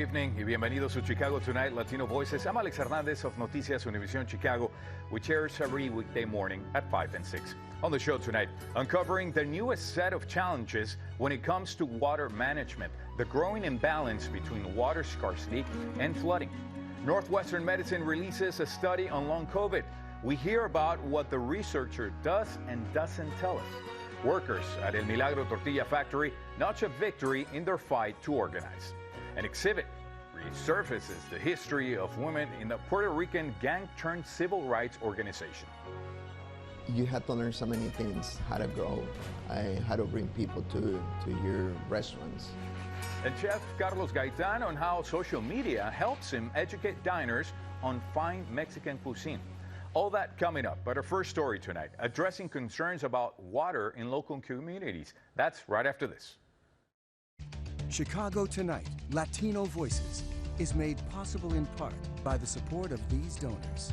evening y bienvenidos to Chicago Tonight, Latino Voices. I'm Alex Hernandez of Noticias Univision Chicago, which airs every weekday morning at 5 and 6. On the show tonight, uncovering the newest set of challenges when it comes to water management, the growing imbalance between water scarcity and flooding. Northwestern Medicine releases a study on long COVID. We hear about what the researcher does and doesn't tell us. Workers at El Milagro Tortilla Factory notch a victory in their fight to organize. An exhibit resurfaces the history of women in the Puerto Rican gang-turned-civil rights organization. You had to learn so many things, how to grow, how to bring people to your restaurants. And Chef Carlos Gaitan on how social media helps him educate diners on fine Mexican cuisine. All that coming up, but our first story tonight, addressing concerns about water in local communities. That's right after this. Chicago Tonight, Latino Voices, is made possible in part by the support of these donors.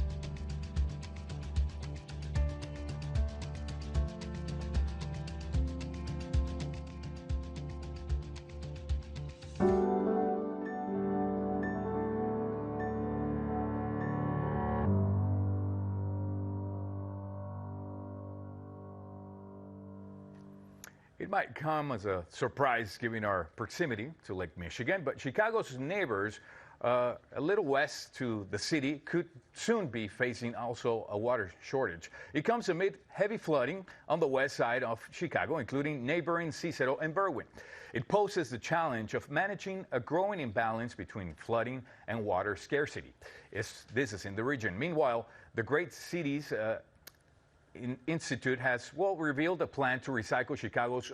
It might come as a surprise given our proximity to Lake Michigan, but Chicago's neighbors a little west to the city could soon be facing also a water shortage. It comes amid heavy flooding on the west side of Chicago, including neighboring Cicero and Berwyn. It poses the challenge of managing a growing imbalance between flooding and water scarcity. This is in the region. Meanwhile, the Great Cities Institute has, revealed a plan to recycle Chicago's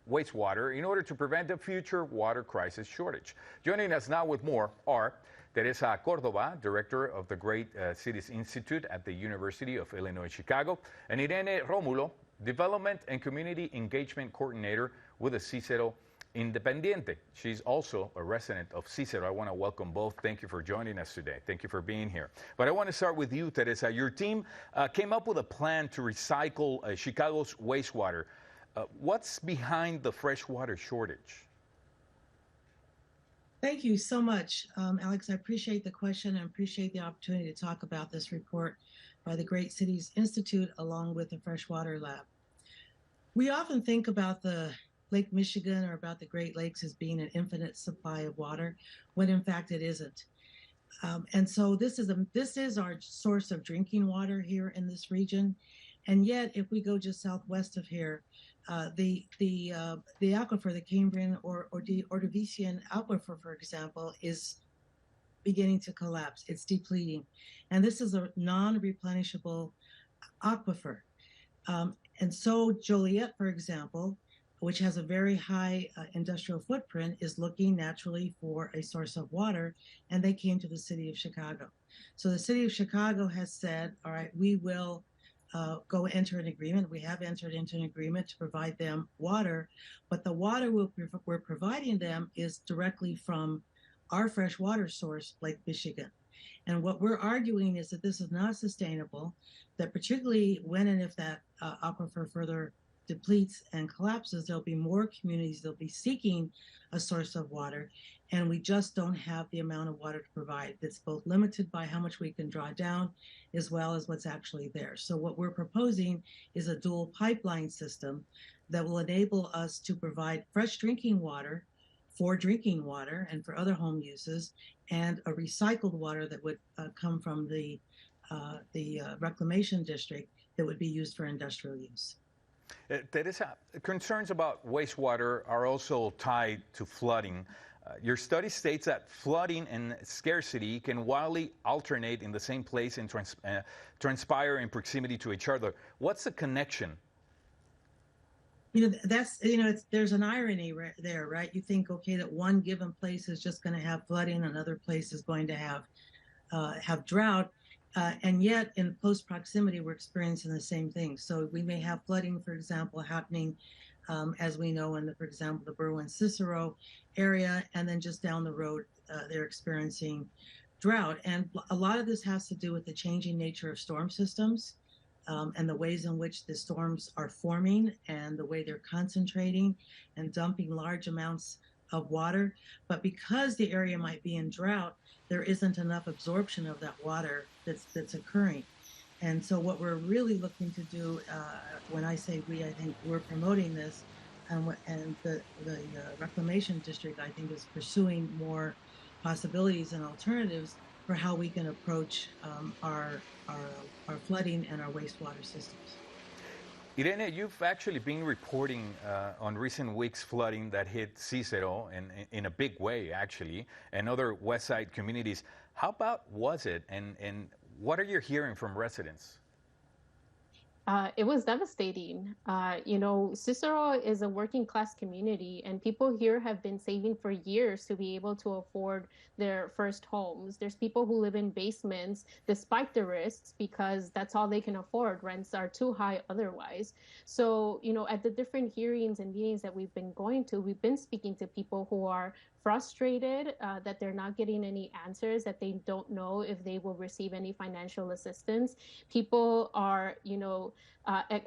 wastewater in order to prevent a future water crisis shortage. Joining us now with more are Teresa Cordova, director of the Great Cities Institute at the University of Illinois Chicago, and Irene Romulo, development and community engagement coordinator with the Cicero Independiente. She's also a resident of Cicero. I want to welcome both. Thank you for joining us today. Thank you for being here. But I want to start with you, Teresa. Your team came up with a plan to recycle Chicago's wastewater. What's behind the freshwater shortage? Thank you so much, Alex. I appreciate the question and appreciate the opportunity to talk about this report by the Great Cities Institute along with the Freshwater Lab. We often think about the Lake Michigan or about the Great Lakes as being an infinite supply of water, when in fact it isn't. And so this is our source of drinking water here in this region. And yet, if we go just southwest of here, the aquifer, the Cambrian or Ordovician aquifer, for example, is beginning to collapse. It's depleting. And this is a non-replenishable aquifer. And so Joliet, for example, which has a very high industrial footprint, is looking naturally for a source of water, and they came to the city of Chicago. So the city of Chicago has said, all right, we will go enter an agreement. We have entered into an agreement to provide them water, but the water we're providing them is directly from our freshwater source, Lake Michigan. And what we're arguing is that this is not sustainable, that particularly when and if that aquifer further depletes and collapses, there'll be more communities that'll be seeking a source of water, and we just don't have the amount of water to provide. It's both limited by how much we can draw down as well as what's actually there. So what we're proposing is a dual pipeline system that will enable us to provide fresh drinking water for drinking water and for other home uses, and a recycled water that would come from the reclamation district that would be used for industrial use. Teresa, concerns about wastewater are also tied to flooding. Your study states that flooding and scarcity can wildly alternate in the same place and transpire in proximity to each other. What's the connection? There's an irony there, right? You think, okay, that one given place is just going to have flooding, another place is going to have drought. And yet, in close proximity, we're experiencing the same thing. So we may have flooding, for example, happening, as we know, for example, the Berwyn-Cicero area, and then just down the road, they're experiencing drought. And a lot of this has to do with the changing nature of storm systems and the ways in which the storms are forming and the way they're concentrating and dumping large amounts of water, but because the area might be in drought, there isn't enough absorption of that water that's occurring. And so what we're really looking to do, when I say we, I think we're promoting this, and the reclamation district, I think, is pursuing more possibilities and alternatives for how we can approach our flooding and our wastewater systems. Irene, you've actually been reporting on recent weeks flooding that hit Cicero in a big way, actually, and other West Side communities. How about was it, and what are you hearing from residents? It was devastating. Cicero is a working class community, and people here have been saving for years to be able to afford their first homes. There's people who live in basements despite the risks because that's all they can afford. Rents are too high otherwise. So, at the different hearings and meetings that we've been going to, we've been speaking to people who are frustrated that they're not getting any answers, that they don't know if they will receive any financial assistance. People are,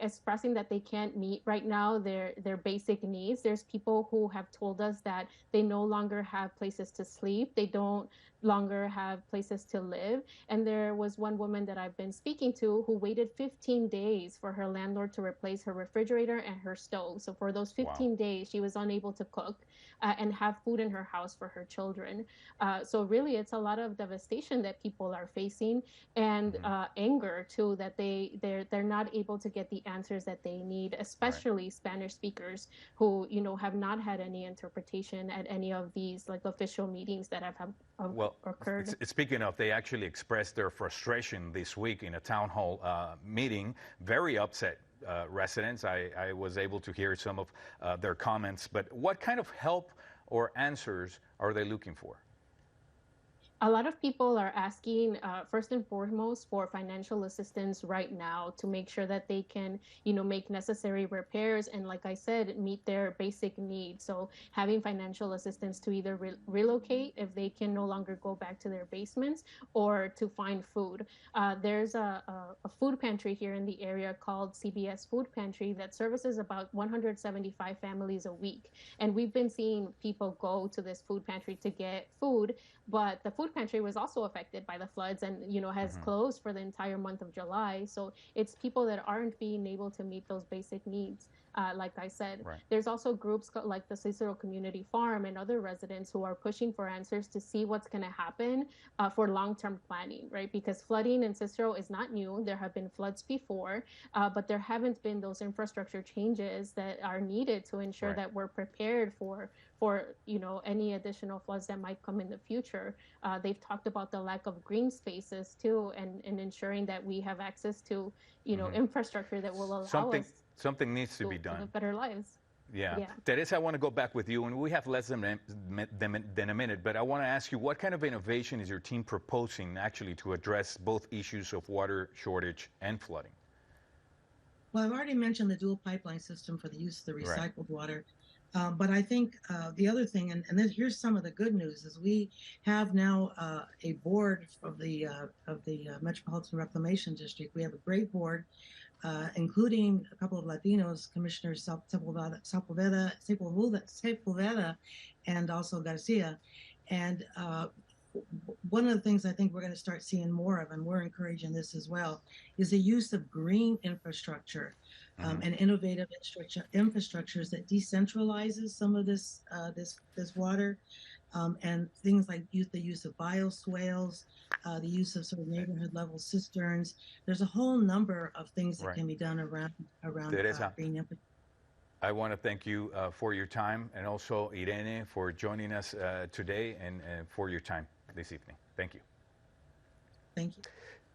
expressing that they can't meet right now their basic needs. There's people who have told us that they no longer have places to sleep. They don't longer have places to live. And there was one woman that I've been speaking to who waited 15 days for her landlord to replace her refrigerator and her stove. So for those 15 days, she was unable to cook and have food in her house for her children. So really, it's a lot of devastation that people are facing, and anger too, that they're not able to get the answers that they need, especially Spanish speakers who have not had any interpretation at any of these official meetings that have occurred. Speaking of, they actually expressed their frustration this week in a town hall meeting. Very upset residents. I was able to hear some of their comments. But what kind of help or answers are they looking for? A lot of people are asking, first and foremost, for financial assistance right now to make sure that they can, make necessary repairs and, like I said, meet their basic needs. So having financial assistance to either relocate if they can no longer go back to their basements, or to find food. There's a food pantry here in the area called CBS Food Pantry that services about 175 families a week. And we've been seeing people go to this food pantry to get food, but the food pantry was also affected by the floods and has closed for the entire month of July. So it's people that aren't being able to meet those basic needs. Like I said, there's also groups like the Cicero Community Farm and other residents who are pushing for answers to see what's going to happen for long-term planning, right? Because flooding in Cicero is not new. There have been floods before, but there haven't been those infrastructure changes that are needed to ensure that we're prepared for any additional floods that might come in the future. They've talked about the lack of green spaces too, and ensuring that we have access to infrastructure that will allow us something needs to be done. Live better lives. Yeah. Teresa, I want to go back with you, and we have less than a minute, but I want to ask you, what kind of innovation is your team proposing actually to address both issues of water shortage and flooding? Well, I've already mentioned the dual pipeline system for the use of the recycled water. But I think the other thing, and then here's some of the good news, is we have now a board of the Metropolitan Reclamation District. We have a great board, including a couple of Latinos, Commissioners Sepulveda and also Garcia. And one of the things I think we're going to start seeing more of, and we're encouraging this as well, is the use of green infrastructure. And innovative infrastructures that decentralizes some of this water, and things like the use of bioswales, the use of sort of neighborhood level cisterns. There's a whole number of things that can be done around green infrastructure. I want to thank you for your time, and also Irene for joining us today and for your time this evening. Thank you. Thank you.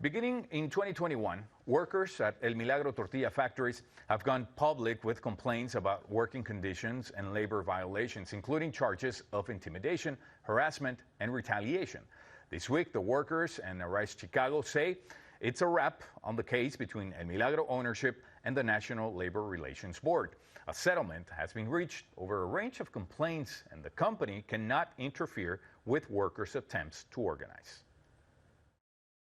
Beginning in 2021, workers at El Milagro tortilla factories have gone public with complaints about working conditions and labor violations, including charges of intimidation, harassment, and retaliation. This week, the workers and Arise Chicago say it's a wrap on the case between El Milagro ownership and the National Labor Relations Board. A settlement has been reached over a range of complaints, and the company cannot interfere with workers' attempts to organize.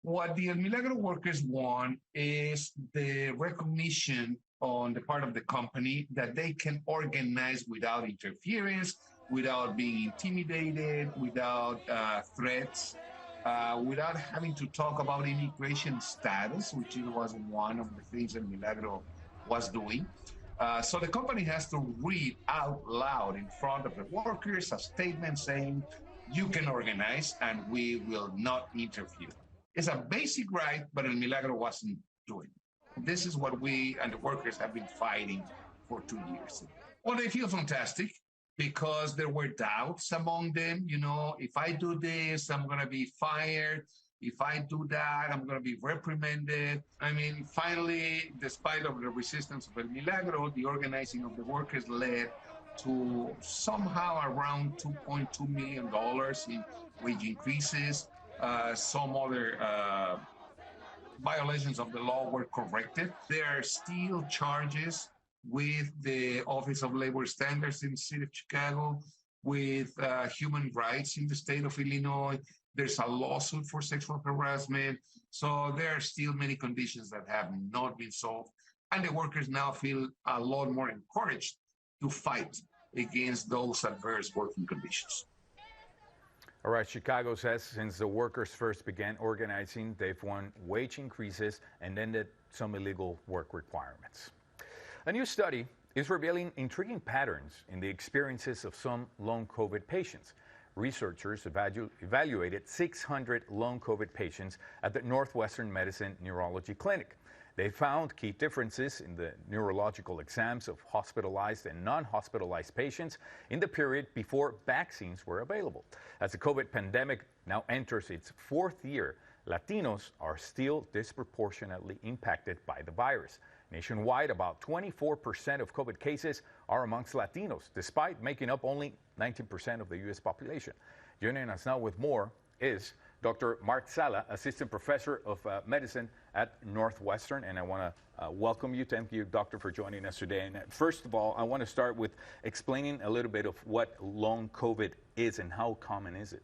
What the El Milagro workers want is the recognition on the part of the company that they can organize without interference without being intimidated, without threats, without having to talk about immigration status, which was one of the things that Milagro was doing. So the company has to read out loud in front of the workers a statement saying, you can organize and we will not interfere. It's a basic right, but El Milagro wasn't doing. This is what we and the workers have been fighting for 2 years. Well, they feel fantastic because there were doubts among them. You know, if I do this, I'm going to be fired. If I do that, I'm going to be reprimanded. I mean, finally, despite of the resistance of El Milagro, the organizing of the workers led to somehow around $2.2 million in wage increases. Some other violations of the law were corrected. There are still charges with the Office of Labor Standards in the city of Chicago, with human rights in the state of Illinois. There's a lawsuit for sexual harassment. So there are still many conditions that have not been solved. And the workers now feel a lot more encouraged to fight against those adverse working conditions. All right, Chicago says since the workers first began organizing, they've won wage increases and ended some illegal work requirements. A new study is revealing intriguing patterns in the experiences of some long COVID patients. Researchers evaluated 600 long COVID patients at the Northwestern Medicine Neurology Clinic. They found key differences in the neurological exams of hospitalized and non-hospitalized patients in the period before vaccines were available. As the COVID pandemic now enters its fourth year, Latinos are still disproportionately impacted by the virus. Nationwide, about 24% of COVID cases are amongst Latinos, despite making up only 19% of the U.S. population. Joining us now with more is Dr. Mark Sala, Assistant Professor of Medicine at Northwestern, and I want to welcome you. Thank you, Doctor, for joining us today. And first of all, I want to start with explaining a little bit of what long COVID is and how common is it?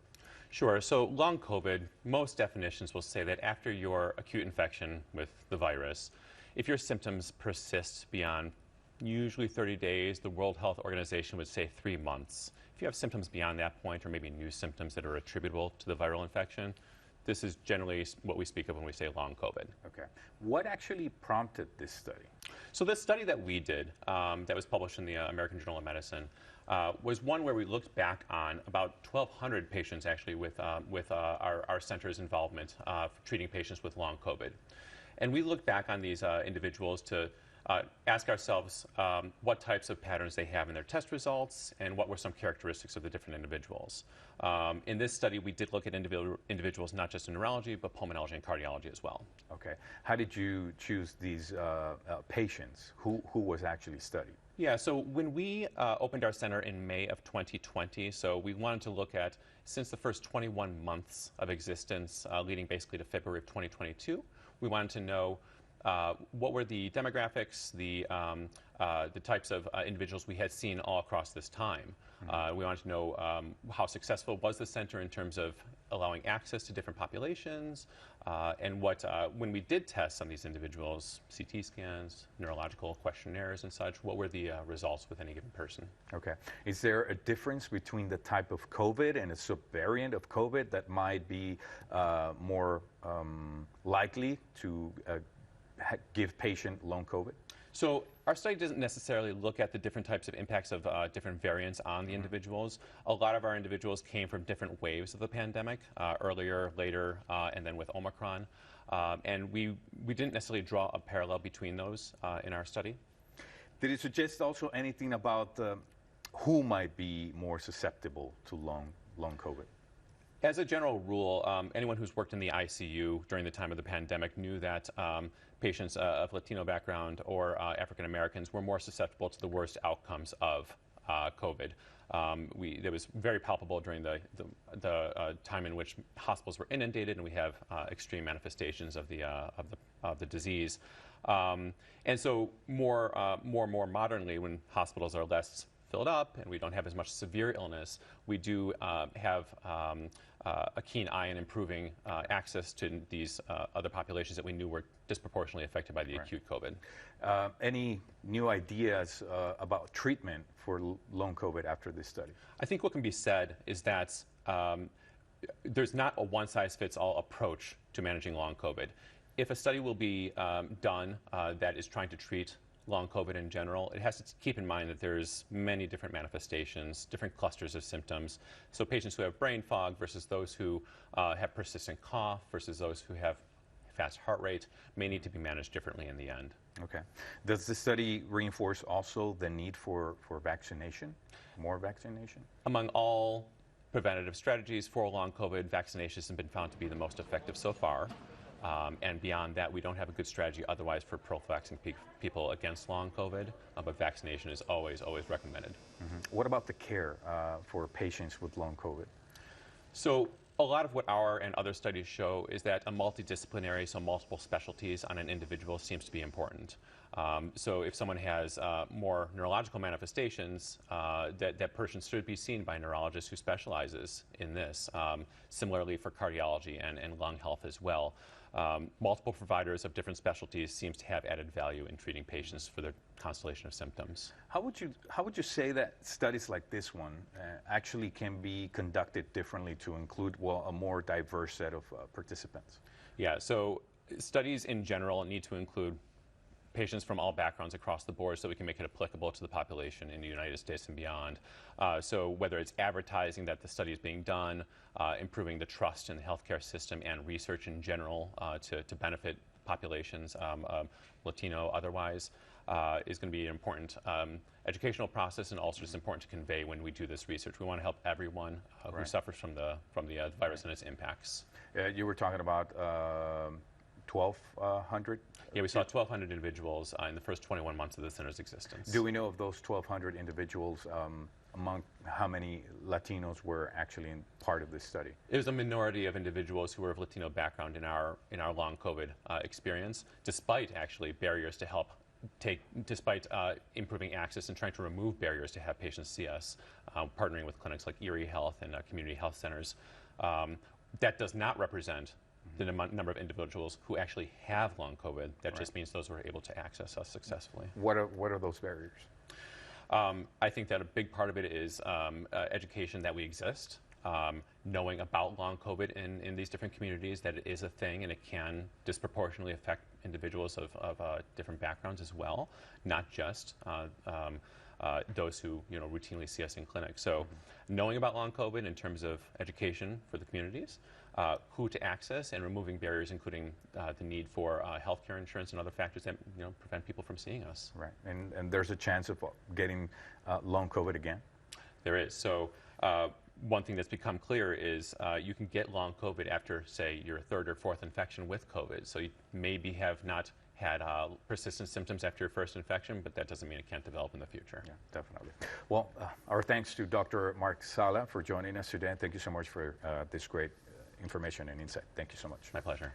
Sure. So long COVID, most definitions will say that after your acute infection with the virus, if your symptoms persist beyond usually 30 days, the World Health Organization would say 3 months. If you have symptoms beyond that point, or maybe new symptoms that are attributable to the viral infection, this is generally what we speak of when we say long COVID. Okay. What actually prompted this study? So this study that we did, that was published in the American Journal of Medicine, was one where we looked back on about 1,200 patients actually with our center's involvement treating patients with long COVID. And we looked back on these individuals to ask ourselves what types of patterns they have in their test results and what were some characteristics of the different individuals. In this study, we did look at individuals not just in neurology, but pulmonology and cardiology as well. Okay. How did you choose these patients? Who was actually studied? Yeah, so when we opened our center in May of 2020, so we wanted to look at, since the first 21 months of existence, leading basically to February of 2022, we wanted to know what were the demographics, the types of individuals we had seen all across this time. We wanted to know how successful was the center in terms of allowing access to different populations, and what, when we did test some of these individuals, CT scans, neurological questionnaires and such, what were the results with any given person. Okay. Is there a difference between the type of COVID and a subvariant of COVID that might be more likely to give patient long COVID? So our study doesn't necessarily look at the different types of impacts of different variants on the individuals. A lot of our individuals came from different waves of the pandemic, earlier, later, and then with Omicron. And we didn't necessarily draw a parallel between those in our study. Did it suggest also anything about who might be more susceptible to long COVID? As a general rule, anyone who's worked in the ICU during the time of the pandemic knew that patients of Latino background or African Americans were more susceptible to the worst outcomes of COVID. It was very palpable during the time in which hospitals were inundated, and we have extreme manifestations of the disease. And so more modernly, when hospitals are less filled up and we don't have as much severe illness, we do have a keen eye on improving access to these other populations that we knew were disproportionately affected by the acute COVID. Any new ideas about treatment for long COVID after this study? I think what can be said is that there's not a one-size-fits-all approach to managing long COVID. If a study will be done that is trying to treat long COVID in general, it has to keep in mind that there's many different manifestations, different clusters of symptoms. So patients who have brain fog versus those who have persistent cough versus those who have fast heart rate may need to be managed differently in the end. Okay. Does the study reinforce also the need for vaccination, more vaccination? Among all preventative strategies for long COVID, vaccinations have been found to be the most effective so far. And beyond that, we don't have a good strategy otherwise for prophylaxing people against long COVID, but vaccination is always recommended. Mm-hmm. What about the care for patients with long COVID? So a lot of what our and other studies show is that a multidisciplinary, so multiple specialties on an individual seems to be important. So if someone has more neurological manifestations, that person should be seen by a neurologist who specializes in this. Similarly for cardiology and lung health as well. Multiple providers of different specialties seems to have added value in treating patients for their constellation of symptoms. How would you say that studies like this one actually can be conducted differently to include, well, a more diverse set of participants? Yeah, so studies in general need to include patients from all backgrounds across the board so we can make it applicable to the population in the United States and beyond. So whether it's advertising that the study is being done, improving the trust in the healthcare system and research in general to benefit populations, Latino otherwise, is going to be an important educational process and also just important to convey when we do this research. We want to help everyone who suffers from the virus and its impacts. You were talking about 1,200? Yeah, we saw 1,200 individuals in the first 21 months of the center's existence. Do we know of those 1,200 individuals, among how many Latinos were actually in part of this study? It was a minority of individuals who were of Latino background in our long COVID experience, despite actually barriers to help despite improving access and trying to remove barriers to have patients see us, partnering with clinics like Erie Health and community health centers. That does not represent the number of individuals who actually have long COVID. That just means those who are able to access us successfully. What are those barriers? I think that a big part of it is education that we exist, knowing about long COVID in these different communities, that it is a thing and it can disproportionately affect individuals of different backgrounds as well, not just those who routinely see us in clinic. So knowing about long COVID in terms of education for the communities, who to access, and removing barriers, including the need for healthcare insurance and other factors that prevent people from seeing us. Right, and there's a chance of getting long COVID again? There is. So one thing that's become clear is you can get long COVID after, say, your third or fourth infection with COVID. So you maybe have not had persistent symptoms after your first infection, but that doesn't mean it can't develop in the future. Yeah, definitely. Well, our thanks to Dr. Mark Sala for joining us today. Thank you so much for this great information and insight. Thank you so much. My pleasure.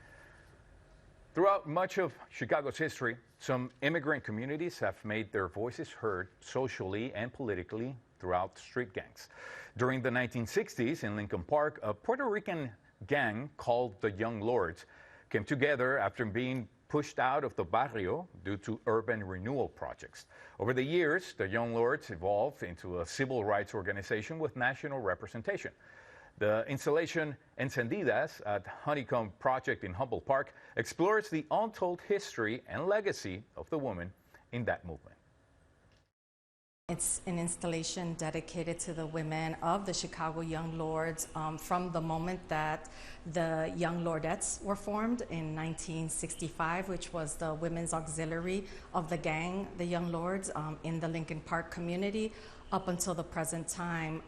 Throughout much of Chicago's history, some immigrant communities have made their voices heard socially and politically throughout street gangs. During the 1960s in Lincoln Park, a Puerto Rican gang called the Young Lords came together after being pushed out of the barrio due to urban renewal projects. Over the years, the Young Lords evolved into a civil rights organization with national representation. The installation Encendidas at Honeycomb Project in Humboldt Park explores the untold history and legacy of the women in that movement. It's an installation dedicated to the women of the Chicago Young Lords from the moment that the Young Lordettes were formed in 1965, which was the women's auxiliary of the gang, the Young Lords, in the Lincoln Park community, up until the present time,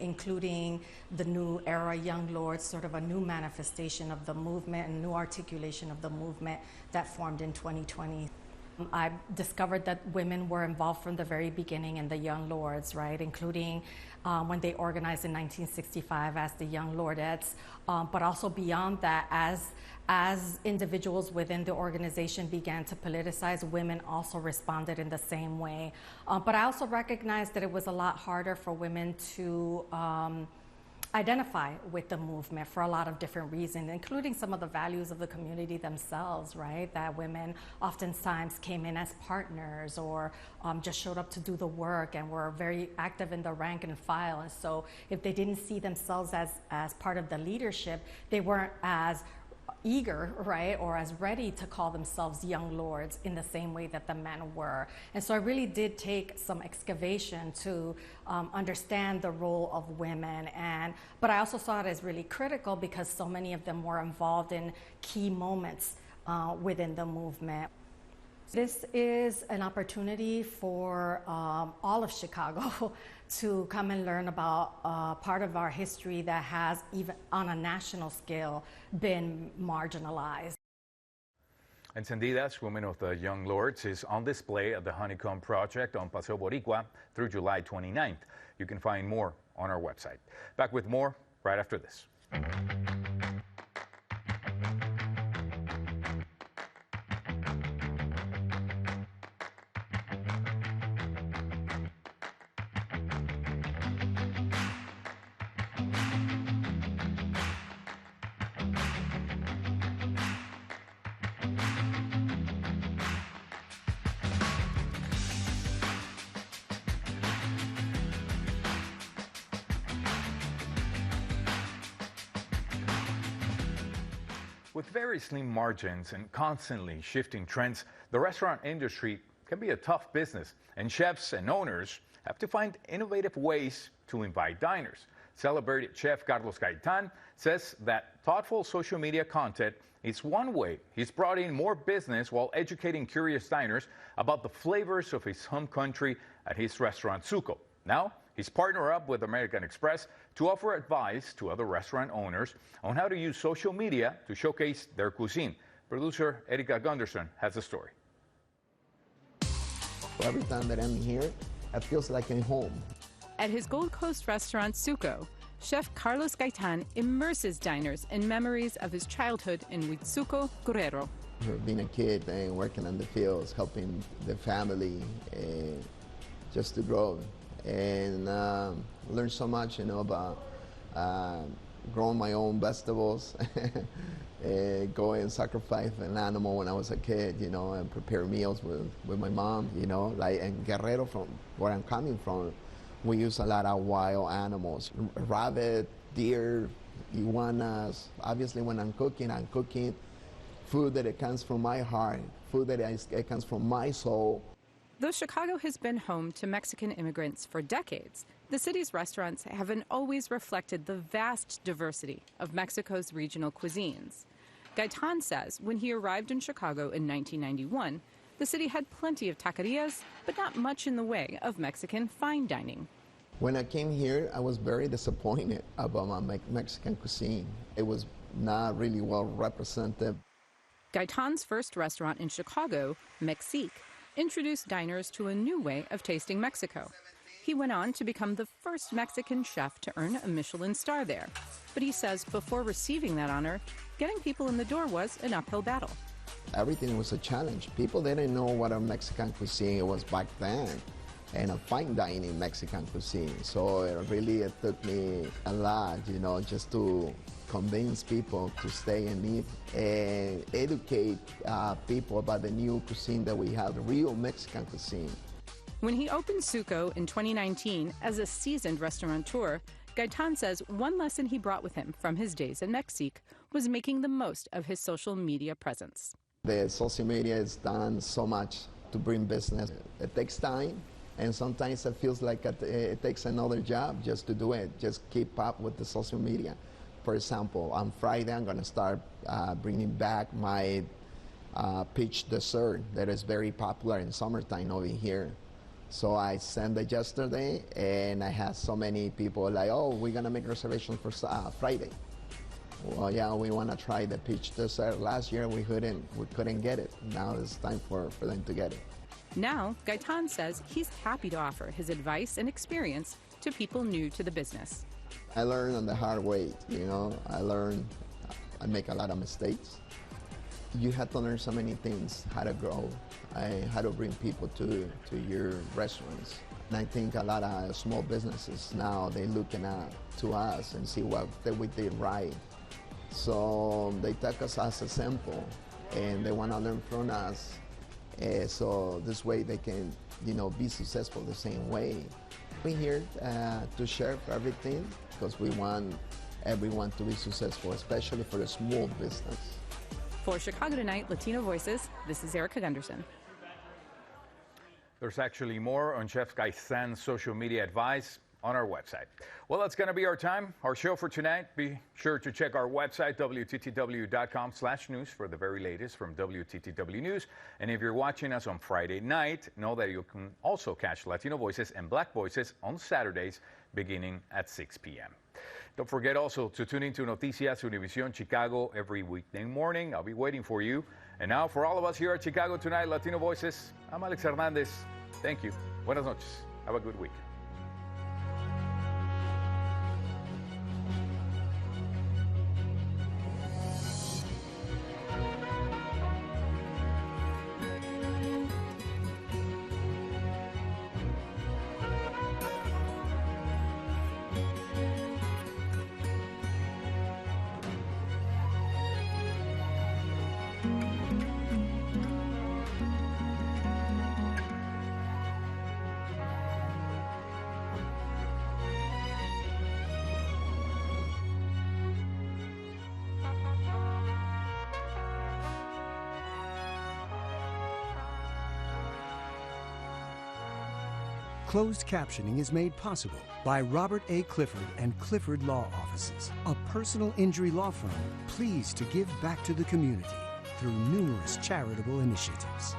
including the new era Young Lords, sort of a new manifestation of the movement and new articulation of the movement that formed in 2020. I discovered that women were involved from the very beginning in the Young Lords, right, including when they organized in 1965 as the Young Lordettes, but also beyond that, as individuals within the organization began to politicize, women also responded in the same way. But I also recognized that it was a lot harder for women to identify with the movement for a lot of different reasons, including some of the values of the community themselves, right? That women oftentimes came in as partners or just showed up to do the work and were very active in the rank and file. And so if they didn't see themselves as part of the leadership, they weren't as eager, right, or as ready to call themselves young lords in the same way that the men were. And so I really did take some excavation to understand the role of women, but I also saw it as really critical because so many of them were involved in key moments within the movement. This is an opportunity for all of Chicago to come and learn about part of our history that has, even on a national scale, been marginalized. Encendidas, Women of the Young Lords, is on display at the Honeycomb Project on Paseo Boricua through July 29th. You can find more on our website. Back with more right after this. With very slim margins and constantly shifting trends, the restaurant industry can be a tough business, and chefs and owners have to find innovative ways to invite diners. Celebrated chef Carlos Gaitan says that thoughtful social media content is one way he's brought in more business while educating curious diners about the flavors of his home country at his restaurant Zuko. Now, he's partnered up with American Express to offer advice to other restaurant owners on how to use social media to showcase their cuisine. Producer Erika Gunderson has the story. Every time that I'm here, it feels like I'm home. At his Gold Coast restaurant Zuko, Chef Carlos Gaitan immerses diners in memories of his childhood in Huitzuco, Guerrero. Being a kid and working in the fields, helping the family just to grow. And learn so much, about growing my own vegetables, go and sacrifice an animal when I was a kid, and prepare meals with my mom, like in Guerrero, from where I'm coming from, we use a lot of wild animals, rabbit, deer, iguanas. Obviously, when I'm cooking food that it comes from my heart, food that it comes from my soul. Though Chicago has been home to Mexican immigrants for decades, the city's restaurants haven't always reflected the vast diversity of Mexico's regional cuisines. Gaitan says when he arrived in Chicago in 1991, the city had plenty of taquerias, but not much in the way of Mexican fine dining. When I came here, I was very disappointed about my Mexican cuisine. It was not really well represented. Gaitan's first restaurant in Chicago, Mexique, introduced diners to a new way of tasting Mexico. He went on to become the first Mexican chef to earn a Michelin star there. But he says before receiving that honor, getting people in the door was an uphill battle. Everything was a challenge. People didn't know what a Mexican cuisine was back then, and a fine dining Mexican cuisine. So it took me a lot, just to convince people to stay and eat and educate people about the new cuisine that we have, the real Mexican cuisine. When he opened Zuko in 2019 as a seasoned restaurateur, Gaitan says one lesson he brought with him from his days in Mexique was making the most of his social media presence. The social media has done so much to bring business. It takes time, and sometimes it feels like it takes another job just to do it, just keep up with the social media. For example, on Friday, I'm going to start bringing back my peach dessert that is very popular in summertime over here. So I sent it yesterday, and I had so many people like, oh, we're going to make reservations for Friday. Well, yeah, we want to try the peach dessert. Last year, we couldn't get it. Now it's time for them to get it. Now, Gaitan says he's happy to offer his advice and experience to people new to the business. I learned on the hard way, I make a lot of mistakes. You have to learn so many things, how to grow, how to bring people to your restaurants. And I think a lot of small businesses now, they're looking to us and see what we did right. So they take us as a sample, and they want to learn from us. So this way they can, be successful the same way. We're here to share everything because we want everyone to be successful, especially for the small business. For Chicago Tonight, Latino Voices, this is Erica Gunderson. There's actually more on Chef Gaitan's social media advice on our website. Well, that's going to be our show for tonight. Be sure to check our website, WTTW.com/news, for the very latest from WTTW News. And if you're watching us on Friday night, know that you can also catch Latino Voices and Black Voices on Saturdays beginning at 6 p.m. Don't forget also to tune into Noticias Univision Chicago every weekday morning. I'll be waiting for you. And now, for all of us here at Chicago Tonight, Latino Voices, I'm Alex Hernandez. Thank you. Buenas noches. Have a good week. Closed captioning is made possible by Robert A. Clifford and Clifford Law Offices, a personal injury law firm pleased to give back to the community through numerous charitable initiatives.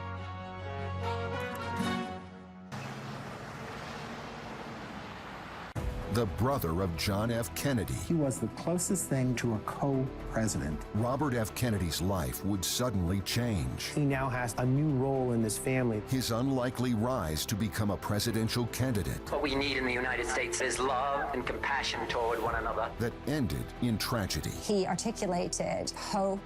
The brother of John F. Kennedy. He was the closest thing to a co-president. Robert F. Kennedy's life would suddenly change. He now has a new role in this family. His unlikely rise to become a presidential candidate. What we need in the United States is love and compassion toward one another. That ended in tragedy. He articulated hope